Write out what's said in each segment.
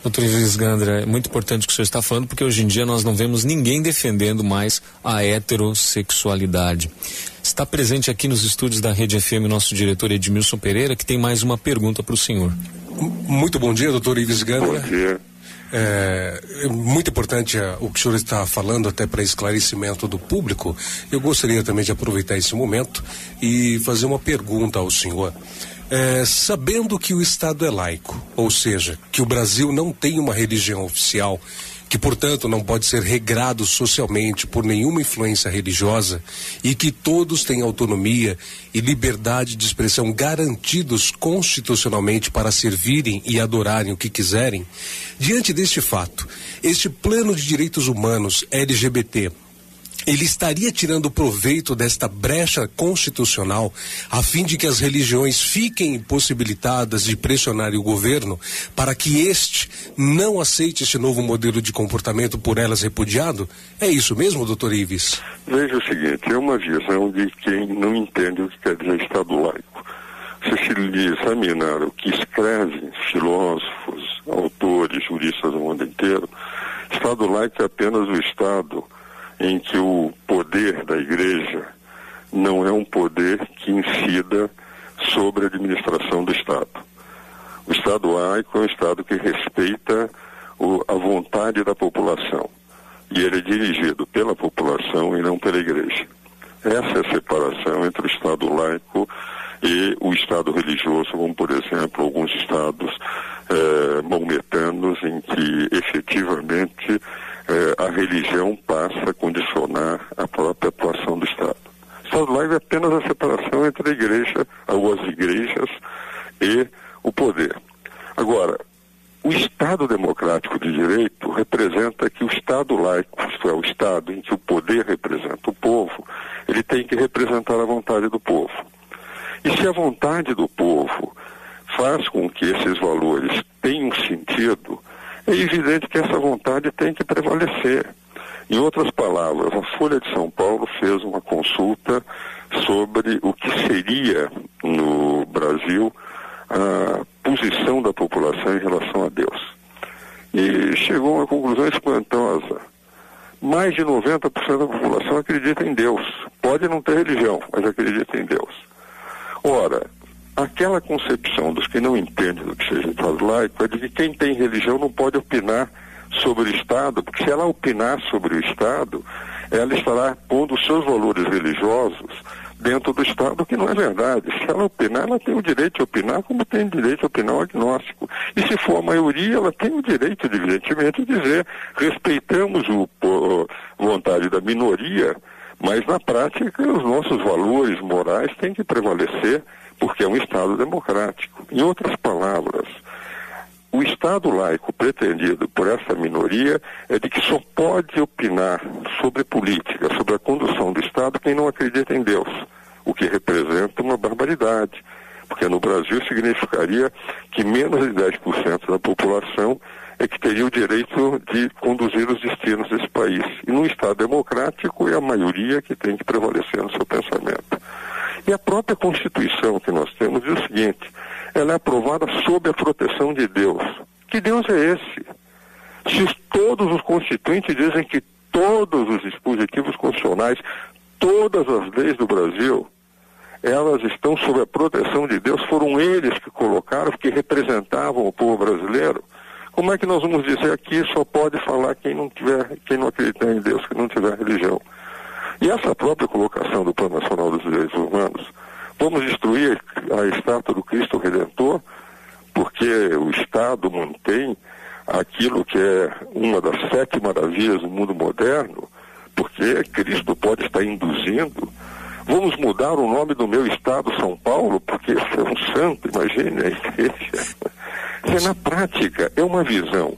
Doutor Ives Gandra, é muito importante o que o senhor está falando, porque hoje em dia nós não vemos ninguém defendendo mais a heterossexualidade. Está presente aqui nos estúdios da Rede FM o nosso diretor Edmilson Pereira, que tem mais uma pergunta para o senhor. Muito bom dia, doutor Ives Gandra. Bom dia. É muito importante o que o senhor está falando, até para esclarecimento do público. Eu gostaria também de aproveitar esse momento e fazer uma pergunta ao senhor. Sabendo que o Estado é laico, ou seja, que o Brasil não tem uma religião oficial, que portanto não pode ser regrado socialmente por nenhuma influência religiosa e que todos têm autonomia e liberdade de expressão garantidos constitucionalmente para servirem e adorarem o que quiserem, diante deste fato, este plano de direitos humanos LGBT, ele estaria tirando proveito desta brecha constitucional a fim de que as religiões fiquem impossibilitadas de pressionar o governo para que este não aceite este novo modelo de comportamento por elas repudiado? É isso mesmo, doutor Ives? Veja o seguinte, é uma visão de quem não entende o que quer dizer Estado laico. Se examinar o que escrevem filósofos, autores, juristas do mundo inteiro, Estado laico é apenas o Estado em que o poder da Igreja não é um poder que incida sobre a administração do Estado. O Estado laico é um Estado que respeita a vontade da população, e ele é dirigido pela população e não pela Igreja. Essa é a separação entre o Estado laico e o Estado religioso, como por exemplo alguns estados maometanos, em que efetivamente a religião passa a condicionar a própria atuação do Estado. O Estado laico é apenas a separação entre a Igreja, ou as igrejas, e o poder. Agora, o Estado democrático de direito representa que o Estado laico, isto é, o Estado em que o poder representa o povo, ele tem que representar a vontade do povo. E se a vontade do povo faz com que esses valores tenham sentido, é evidente que essa vontade tem que prevalecer. Em outras palavras, a Folha de São Paulo fez uma consulta sobre o que seria no Brasil a posição da população em relação a Deus. E chegou a uma conclusão espantosa. Mais de 90% da população acredita em Deus. Pode não ter religião, mas acredita em Deus. Ora, aquela concepção dos que não entendem do que seja Estado laico é de que quem tem religião não pode opinar sobre o Estado, porque se ela opinar sobre o Estado, ela estará pondo os seus valores religiosos dentro do Estado, o que não é verdade. Se ela opinar, ela tem o direito de opinar, como tem o direito de opinar o agnóstico. E se for a maioria, ela tem o direito, evidentemente, de dizer respeitamos a vontade da minoria, mas na prática os nossos valores morais têm que prevalecer, porque é um Estado democrático. Em outras palavras, o Estado laico pretendido por essa minoria é de que só pode opinar sobre política, sobre a condução do Estado, quem não acredita em Deus, o que representa uma barbaridade, porque no Brasil significaria que menos de 10% da população é que teria o direito de conduzir os destinos desse país. E num Estado democrático é a maioria que tem que prevalecer no seu pensamento. E a própria Constituição que nós temos diz o seguinte: ela é aprovada sob a proteção de Deus. Que Deus é esse? Se todos os constituintes dizem que todos os dispositivos constitucionais, todas as leis do Brasil, elas estão sob a proteção de Deus, foram eles que colocaram, que representavam o povo brasileiro, como é que nós vamos dizer aqui só pode falar quem não acreditar em Deus, que não tiver religião? E essa própria colocação do Plano Nacional dos Direitos Humanos, vamos destruir a estátua do Cristo Redentor, porque o Estado mantém aquilo que é uma das 7 maravilhas do mundo moderno, porque Cristo pode estar induzindo. Vamos mudar o nome do meu estado, São Paulo, porque esse é um santo, imagine a igreja. Na prática, é uma visão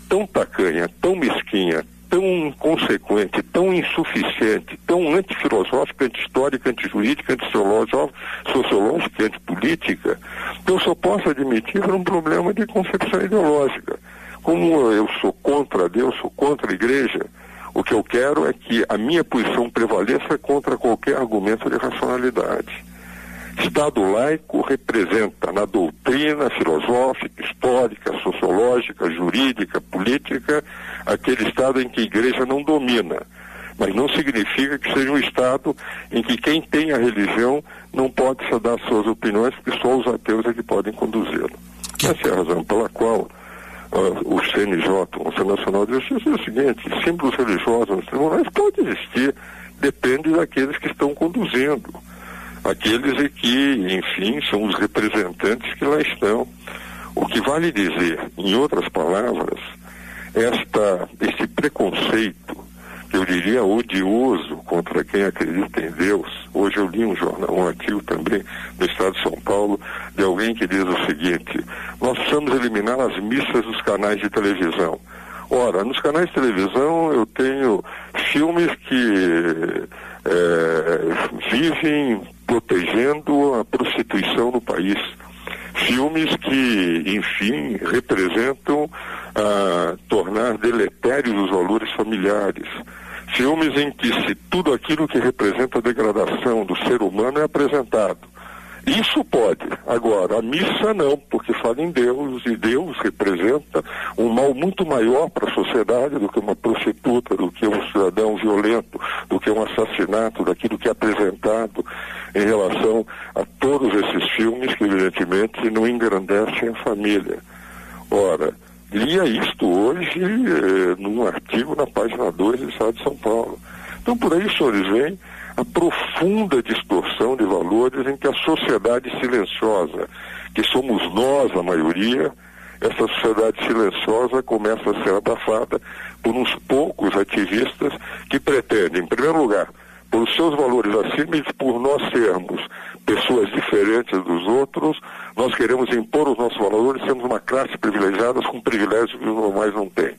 tão tacanha, tão mesquinha, tão inconsequente, tão insuficiente, tão antifilosófica, anti-histórica, antijurídica, antissociológica, antipolítica, que eu só posso admitir por um problema de concepção ideológica. Como eu sou contra Deus, sou contra a igreja, o que eu quero é que a minha posição prevaleça contra qualquer argumento de racionalidade. Estado laico representa na doutrina filosófica, histórica, sociológica, jurídica, política, aquele Estado em que a igreja não domina. Mas não significa que seja um Estado em que quem tem a religião não pode dar suas opiniões, porque só os ateus é que podem conduzi-lo. Essa é a razão pela qual o CNJ, o Conselho Nacional de Justiça, é o seguinte: símbolos religiosos nos tribunais podem existir, depende daqueles que estão conduzindo. Aqueles que, enfim, são os representantes que lá estão. O que vale dizer, em outras palavras, esse preconceito, eu diria odioso, contra quem acredita em Deus. Hoje eu li um artigo também no Estado de São Paulo, de alguém que diz o seguinte: nós precisamos eliminar as missas dos canais de televisão. Ora, nos canais de televisão eu tenho filmes que vivem protegendo a prostituição no país. Filmes que, enfim, representam tornar deletérios os valores familiares. Filmes em que tudo aquilo que representa a degradação do ser humano é apresentado. Isso pode. Agora, a missa não, porque fala em Deus, e Deus representa um mal muito maior para a sociedade do que uma prostituta, do que um cidadão violento, do que um assassinato, daquilo que é apresentado em relação a todos esses filmes que, evidentemente, não engrandecem a família. Ora, lia isto hoje num artigo na página 2 do Estado de São Paulo. Então, por aí, senhores, vem a profunda distorção de valores em que a sociedade silenciosa, que somos nós a maioria, essa sociedade silenciosa começa a ser abafada por uns poucos ativistas que pretendem, em primeiro lugar, por os seus valores acima e por nós sermos pessoas diferentes dos outros, nós queremos impor os nossos valores, sermos uma classe privilegiada com privilégios que os normais não têm.